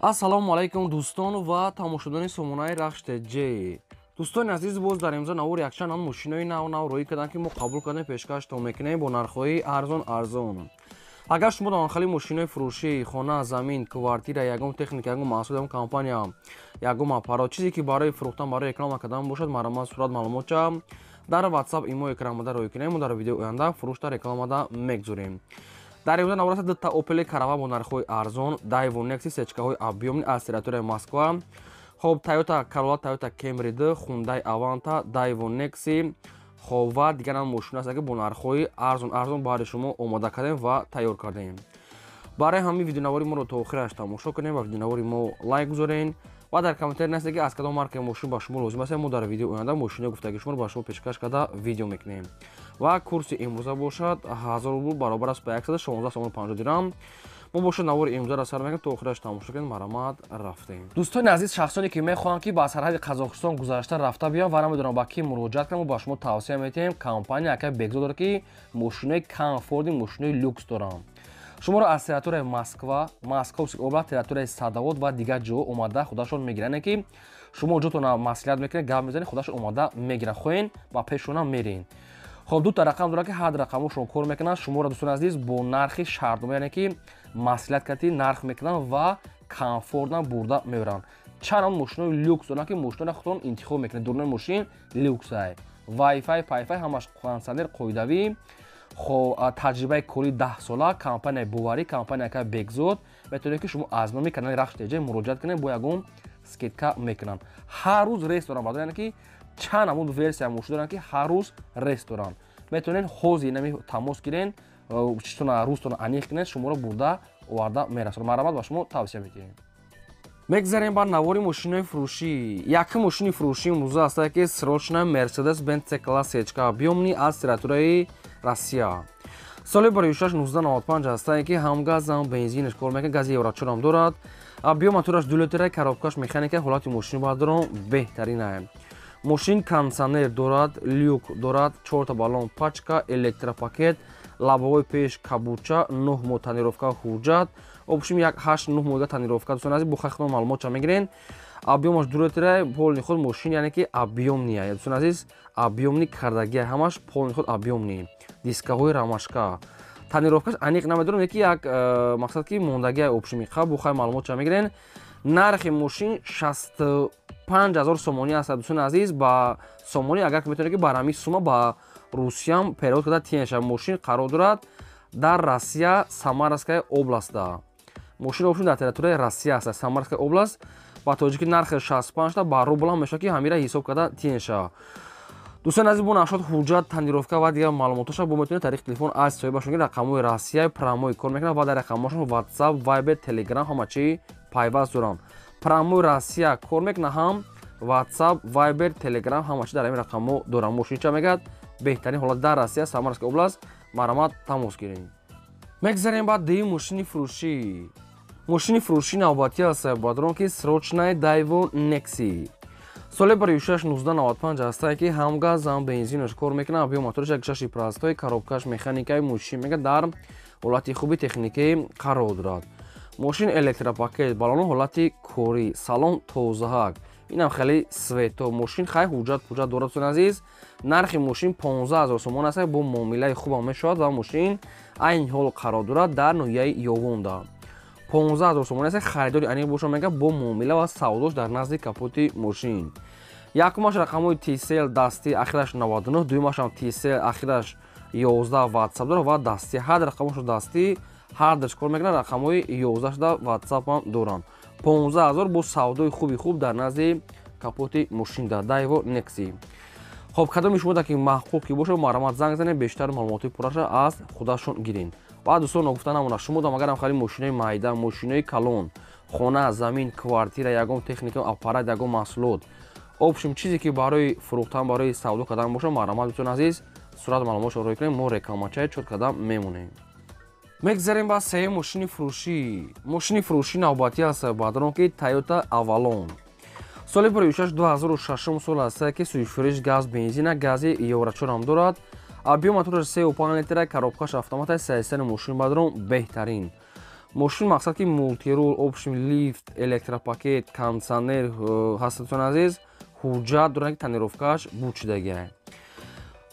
ассалому алайкум дӯстон ва тамошобинони сомонаи рахште ҷ. дӯстони азиз, боз дар имрӯза навор якчанд мошинои нав роӣ карданд ки мо қабул кардем пешкаш то мекунем бо нархҳои арзон. агар шумо даванхали мошинои фурӯшӣ, хона, замин, квартира, ягон техника, ягон маҳсул, ягон компания, ягон аппарат, чизе ки барои фурӯхтан, барои реклама кардан бошад, маромад сурат маълумотча дар WhatsApp имо экранмада роӣ кунем. мо дар видеои оянда фурӯшта рекламада мегузорем. дар имрӯза навораста дutta Opel Karava бо нархҳои арзон, Daewoo Nexi сечкаҳои объёмни аз территорияи Москва, хоб Toyota Corolla, Toyota Camry 2, Hyundai Avanta, Daewoo Nexi, хоб ва дигар мошина аст ки бо нархҳои арзон барои шумо омода кардем ва тайёр кардем. барои ҳамин видеонавори моро то охираш тамошо кунем ва видеонавори мо лайк гузорен ва дар комментари нависед ки аз кадом маркаи мошин ба шумо лозим аст. мо дар видеои оянда мошинаи гуфтагии шуморо ба шумо пешкаш карда видео мекунем. ва курси имрӯза бошад 1000 рубл баробар аст ба 116 сомон 50 дирам. мо бошад навори имрӯзаро сар мекунем, то охираш тамошо кунем. маромад рафтем. дӯстони азиз, шахсоне ки мехоҳанд ки ба сарҳади Қазоқистон гузашта рафта биён ва намедонам ба ки муроҷиат кунам, мо ба шумо тавсия метиҳем. компания яка бекзо дорад ки мошинаи комфорти, мошинаи люкс дорам. шуморо аз территорияи Москва, Московский област, территорияи Садовод ва дигар ҷо омада худашон мегиранд ки шумо ҷотона маслиҳат мекунед, гап мезанед, худашон омада мегиранд, хоҳен ба пешона мерин. хоб дута рақам дорад ки ҳад рақамошон кор мекунанд. шуморо дӯстони азиз бо нархи шартнома, яъне ки маслиҳат карди нарх мекунанд ва комфортна бурда мебаранд. чанд мошинои люкс доранд ки мошиноро худтон интихоб мекунед. дурнаи мошин люксай, Wi-Fi, Pi-Fi ҳамаш кондитсионер қоидавӣ. хоб таҷрибаи кори 10 сола, компанияи боварӣ, компания яка бекзод. метавонед ки шумо аз номи канали Рахште Ҷ муроҷиат кунед, бо ягон скидка мекунанд. ҳар рӯз рейс доранд, бадон яъне ки чанд амуд версия мошин доранд ки ҳар рӯз рейс доранд. метавонед ҳозир нами тамос гирен, читона рӯзтона аниқ кунед, шуморо бурда оварда мерасонад. маромад ба шумо тавсия метиҳем. мегзарем ба навори мошинои фурӯшӣ. як мошини фурӯшӣ имрӯза аст ки срочная Mercedes-Benz C-класс сечка объёмни аз территорияи Россия. соли барои 1995 аст ки ҳам газ, ҳам бензинаш кор мекунад, гази евро 4 дорад. объём мотораш 2 литра, коробкаш механика, ҳолати мошини бардорон беҳтарин аст. мошин кондитсионер дорад, люк дорад, 4 та баллон пачка, электропакет, лабовой пеш кабурча, 9 моҳ тонировка ҳуҷҷат, обшим 8-9 моҳ тонировка. дӯстон азиз, бо хахтон маълумотча мегирен. объёмаш 2 литра, полни худ мошин яъне ки объёмни аст. дӯстон азиз, объёмни кардагӣ ҳамаш полни худ объёмни. дискаҳои рамашка. тонировкаш аниқ намедорам, яки як мақсад ки мондагии обшими қабл бо хай маълумотча мегирен. нархи мошин 65000 сомонӣ аст. дӯстони азиз, ба сомонӣ агар ки метавонед ки бар ҳамин сума ба Русиям перевод карда тиенша. мошин қарор дорад дар Россия, Самарская областда. мошин обшим дар территорияи Россия аст, Самарская област. ба тоҷи ки нархи 65 та ба рубл ҳам мешавад ки ҳамира ҳисоб карда тиенша. дӯстон азиз, бо нашод ҳуҷҷат, тонировка ва дигар маълумоташа бо метавонед тариқи телефон аз соҳибашон рақамҳои Россияи промои кор мекунад ва дар рақамҳошон WhatsApp, Viber, Telegram ҳама чӣ пайваст доранд. промои Россия кор мекунад, ҳам WhatsApp, Viber, Telegram ҳама чӣ дар ҳамин рақамҳо доранд. мошин ча мегӯяд? беҳтарин ҳолат дар Россия, Самарская област. маромад тамос гиред. мегзарем ба дими мошини фурӯшӣ. мошини фурӯшӣ навбатӣ аст бадорон ки срочная Daewoo Nexi. соли барои 1995 аст ки ҳам газ, ҳам бензинаш кор мекунад. объём мотораш 1.6 простой, коробкаш механикаи мошин мега дар ҳолати хуби техникаи қарор дорад. мошин электропакет, баллони ҳолати корӣ, салон тозаҳак. инам хеле свето. мошин хай ҳуҷҷат дорад. дӯстон азиз, нархи мошин 15000 сомон аст. бо муомилаи хубам мешавад ва мошин айни ҳол қарор дорад дар ноҳияи Ёвонда. 15000 сомон аст. харидори аниқ боша мега бо муомила ва савдош дар назди капоти мошин. якумаш рақамҳои TCL дастӣ ахираш 99, дуюмашам TCL ахираш 11 WhatsApp дорад ва дастӣ. ҳар рақамошо дастӣ, ҳар даш кор мекунад. рақамҳои 11 шуда WhatsApp ҳам доранд. 15000 бо савдои хуб дар назди капоти мошин дар Daewoo Nexi. хоб кадоми шумо ки маъқул ки боша, маромад занг занед, бештар маълумоти пурраша аз худашон гирин. ва дӯстон нагуфта намонад, шумо дам агарам хали мошинои майда, мошинои калон, хона, замин, квартира, ягон техника, аппарат, ягон маҳсулот, обшим чизе ки барои фурӯхтан, барои савдо кардан боша, маромад дӯстон азиз, сурат маълумотшо рӯй кунем, мо рекламачаи чот карда мемонем. мегзарем ба сеюм мошини фурӯшӣ. мошини фурӯшӣ навбатӣ аст бадорон ки Toyota Avalon. соли барои 2006 сол аст ки сӯифриш газ, бензина, гази евро 4 дорад. объём мотораш 3.5 литра, коробкаш автомата, 3 мошин бадорон беҳтарин. мошин мақсад ки мултирул, обшим, лифт, электропакет, кондиционер ҳаст дӯстони азиз, ҳуҷҷат дорад ки тонировкааш буд шудагиае.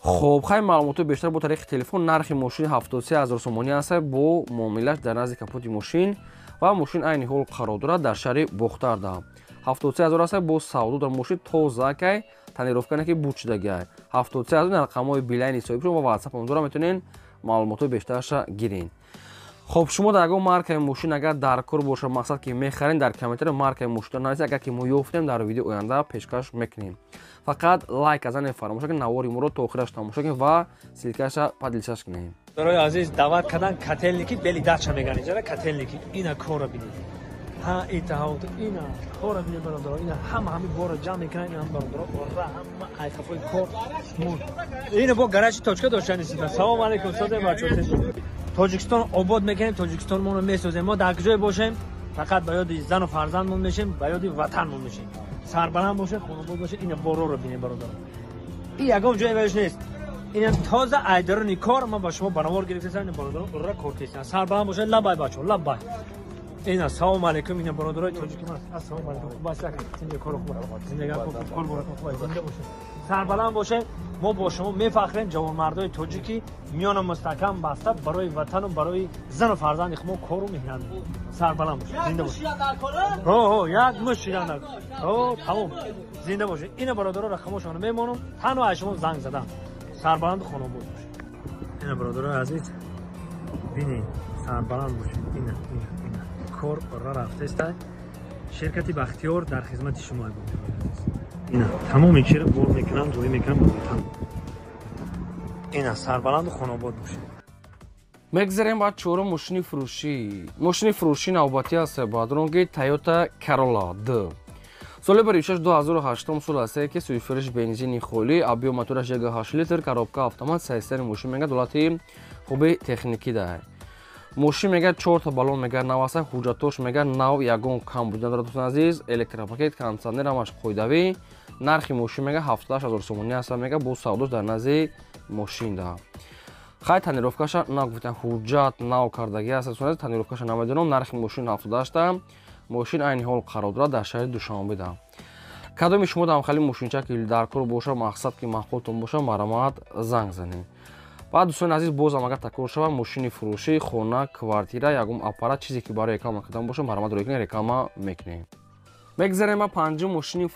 خب خیلی معلومات بیشتر با طریق تلفن نرخ ماشین 73000 سومانی است با معامله‌اش در نزد کاپوت ماشین و ماشین عین حال قرار دارد در شهر بختردا 73000 است با سودو در ماشین تازه که تنیروفکا که بود شده 73000 رقم‌های بیلین صاحب شما و واتساپ هم دارم میتونین معلومات بیشترش گیرین. خب شما در اگه مارکای ماشین اگر در کار باشه مقصد که میخرین در کامنتر مارکای ماشین نویسید اگر که ما یافتیم در ویدیو آینده پیشکش میکنیم. فقط لایک از آن فراموش کنید نواری ما رو تا آخرش تماشا کنید و سیلکش پادلشش کنید. برای عزیز دعوت کردن کاتلنیکی بلی داچا میگن جرا کاتلنیکی اینا کارو ببینید. ها ایتاوت اینا کارو ببینید برادر اینا همه بورا جمع میکنن اینا برادر و همه ایتافای کار مود. اینا با گراج توچکا داشتن نیست. سلام علیکم ساده بچه‌ها. تاجیکستان آباد میکنیم تاجیکستان ما رو میسازیم ما در کجای باشیم فقط به یاد زن و فرزندمون میشیم به یاد وطنمون میشیم سربلند باشه خانواده باشه این بارو رو ببینید برادر این یگام جای بهش نیست این تازه ایدرونی کار ما با شما بنوار گرفتیم برادر را کار کردن سربلند باشه لبای بچه‌ها لبای این السلام علیکم این برادرای تاجیکی ما السلام علیکم باشید زنده کار خوب زندگی خوب کار زنده باشه سربلند باشه ما با شما میفخریم جوانمردای تاجیکی میان مستحکم بسته برای وطن و برای زن و فرزند خود کارو میکنند سربلند باشه زنده باشه یک مشیران تمام زنده باشه این برادرها رقمشون میمونم تنها شما زنگ زدم سربلند خانواده باشه این برادرای عزیز ببینید سربلند باشه اینا کار را رفته است شرکت بختیار در خدمت شما بود اینا تمام این چیره بول میکنم جوی میکنم تمام اینا سربلند و خانواده باشه میگذاریم بعد چهارم ماشین فروشی نوبتی است با رنگ تویوتا کرولا د سال بریشش 2008 سال است که سویفرش بنزینی خالی ابی موتورش 1.8 لیتر کاروبکا اتومات سیستم ماشین میگه دولتی خوبی تکنیکی داره ماشین میگه 4 تا بالون میگه نو است حجتش میگه نو یگون کم بودن داره دوستان عزیز الکتروپاکت کاندیشنر همش قویدوی نرخ ماشین میگه 70000 سومانی است میگه با سوداش در نزد ماشین ده خیلی تنیروفکاش نگفتن حجت نو کردگی است دوستان عزیز تنیروفکاش نمیدونم نرخ ماشین 70000 است ماشین عین حال قرار دارد در شهر دوشنبه ده کدام شما دام خالی ماشینچه که در کار باشه مقصد که معقولتون باشه مرامت زنگ زنید بعد دوستان عزیز باز هم اگر تکرار شود ماشین فروشی خانه کوارتیره یکم آپارات چیزی که برای اقامت کردن باشه مرامت روی کنید اقامت میکنیم میگذاریم ما پنجم ماشین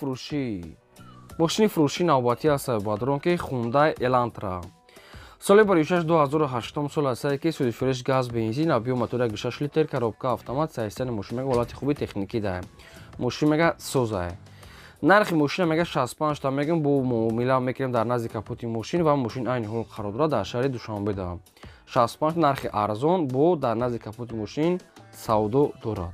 فروشی نوبتی است با رنگ خوندای الانترا سال بریشش 2008 سال است که سویفرش گاز بنزین ابی موتور 6 لیتر کاروبکا اتومات سیستم ماشین میگه ولات خوبی تکنیکی داره ماشین میگه سوزه نرخ ماشین میگه 65 تا میگم با معامله میکنیم در نزد کاپوت ماشین و ماشین عین حال قرار دارد در شهر دوشنبه ده 65 نرخ ارزان با در نزد کاپوت ماشین سودو دارد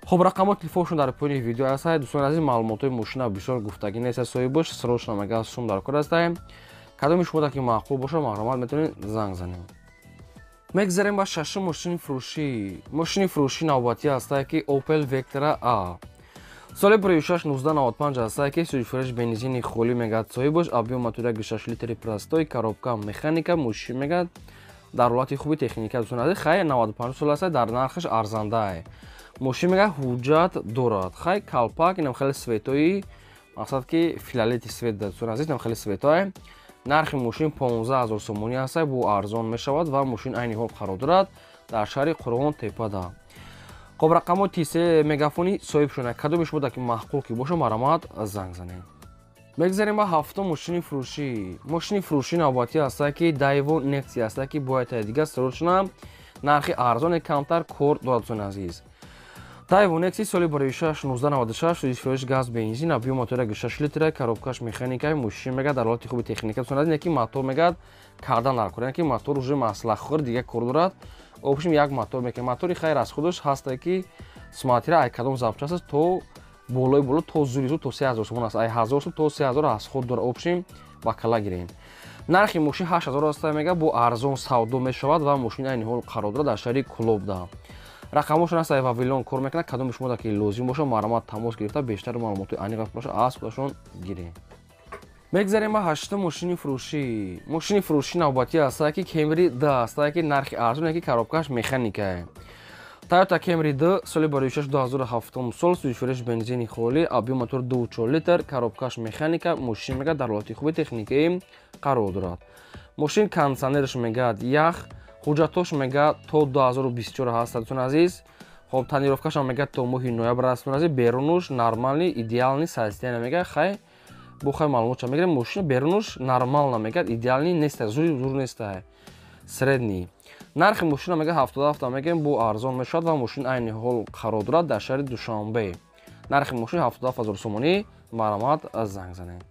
خب رقم تلفنشون در پایین ویدیو است دوستان عزیز معلومات ماشین بسیار گفتگی نیست صاحب باش سروش میگه سوم در کار است کدام شما که معقول باشه معلومات میتونید زنگ زنید میگذاریم با ششم ماشین فروشی نوبتی است که اوپل وکترا آ سال بریشش 1995 است که سویفرش بنزینی خالی میگه صاحب باش ابی موتور 6 لیتر پلاستیک کاروبکا مکانیکا ماشین میگه در حالت خوبی تکنیکی دوستان عزیز خیلی 95 سال است در نرخش ارزنده است ماشین میگه حجت دارد خیلی کالپاک اینم خیلی سویتایی مقصد که فیلالیتی سویت دوستان عزیز اینم خیلی سویتای نرخ ماشین 15000 سومانی است با ارزان میشود و ماشین عین حال قرار دارد در شهر قرغون تپه ده خب رقم تیسه مگافونی صاحب شونه کدومش بوده که معقول که باشه مرامت زنگ زنید میگذاریم با هفتم ماشین فروشی نوبتی است که دایو نکسی است که باید دیگه سروشنا نرخ ارزان کمتر کور دوستان عزیز دایو نکسی سال بریشش 1996 سویفرش گاز بنزین ابی موتور 6 لیتر کاروبکاش مکانیکای ماشین میگه در حالت خوبی تکنیکی دوستان عزیز یکی موتور میگه کردن نکنه که موتور уже مسئله خورد دیگه کار دارد обшим як мотор мекунем мотори хайр аз худаш ҳасте ки смартира ай кадом запчас аст то болои боло то зури то 3000 сомон аст ай 1000 сом то 3000 аз худ дора обшим ба кала гирем нархи мошин 8000 аст мега бо арзон савдо мешавад ва мошин айни ҳол қарор дорад дар шаҳри клубда рақамошон аст ай вавилон кор мекунад кадом шумо да ки лозим боша маълумот тамос гирифта бештар маълумоти аниқ боша аз худашон гирем میگذاریم با هشتم ماشین فروشی نوبتی است که کمری ده است که نرخ ارزون که کاروبکاش مکانیکه Toyota Camry D соли 2006-2007 сол, сӯзишвериш бензини холӣ, объем мотор 2.4 литр, коробкаш механика, мошин мегӯяд дар ҳолати хуби техникаӣ қарор дорад. Мошин кондитсионерш мегӯяд ях, ҳуҷҷатош мегӯяд то 2024 ҳаст дӯстон азиз. Хоб тонировкаш мегӯяд то моҳи ноябр аст дӯстон азиз. Берунуш нормални, идеални состояние мегӯяд. Хай бухай маълумотша мегирем. Мошин берунуш нормална мегӯяд, идеални нест, зур нест, средний. Нархи мошина мегӯяд 77 мегӯем, бу арзон мешавад ва мошин айни ҳол қарор дорад дар шаҳри Душанбе. Нархи мошин 77 000 сомонӣ. Маромад занг занед.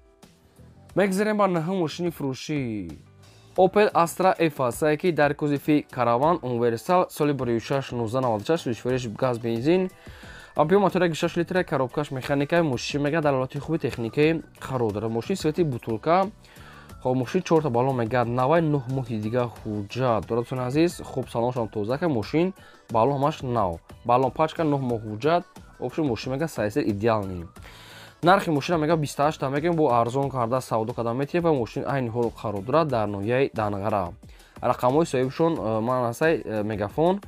Мегзарем ба наҳум мошини фурӯшӣ. Opel Astra F ки дар кузофи караван универсал соли 2006-1996 сӯзишвериш газ бензин, объем мотор 1.6 литр, коробкаш механика, мошин мегӯяд дар ҳолати хуби техникаи қарор дорад. Мошин свети бутулка. Хоб мошин 4 та баллон мегӯяд навай, 9 моҳи дига ҳуҷҷат дорад дӯстон азиз. Хоб салоншам тозака, мошин баллон ҳамаш нав. Баллон пачка 9 моҳ ҳуҷҷат. Обши мошин мегӯяд сайзер идеални. Нархи мошина мегӯяд 28 та мегӯем, бо арзон карда савдо кардан метиҳем ва мошин айни ҳол қарор дорад дар ноҳияи Дангара. Рақамҳои соҳибшон ман ҳастай мегафон.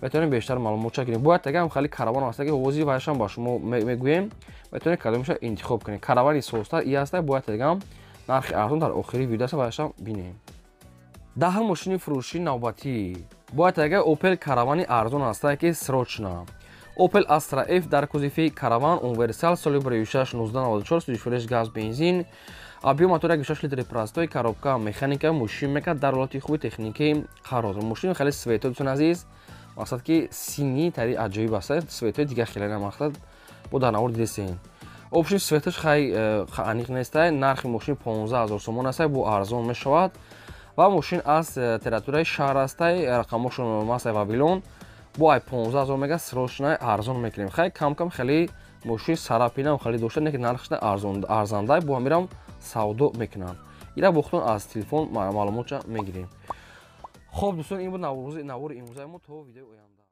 метавонем бештар маълумотша гирем. Бояд тагам хали караван ҳастаги ҳозир вайшам ба шумо мегӯем. метавонед кадомиша интихоб кунед. Каравани созтар и ҳастай, бояд тагам нархи арзон дар охири видеоса вайшам бинем. Даҳум мошини фурӯшии навбатӣ. бояд тага Opel каравани арзон ҳастай ки срочна. Opel Astra F дар кузофи караван универсал соли 2006-1994 сӯзишвериш газ бензин, объем мотор 1.6 литри простой, коробка механика, мошин мекард дар ҳолати хуби техникаи қарор. Мошин хеле светой дӯстон азиз. мақсад ки синии тари аҷоиб аст. Светои дига хеле намақсад бо дар навор дидесен. Обшин светош хай аниқ нестай. Нархи мошин 15 000 сомон астай, бо арзон мешавад ва мошин аз территорияи шаҳр астай. рақамошон мастай Вавилон бо ай 15 000 мега срочна арзон мекунем. Хай кам хеле мошин сарапинам хеле дошта, не ки нархшна арзандай бо ҳамирам савдо мекунанд. ира бохтон аз телефон маълумотша мегирем. Хоб дӯстон, ин буд навори имрӯзаи мо. То видеои оянда.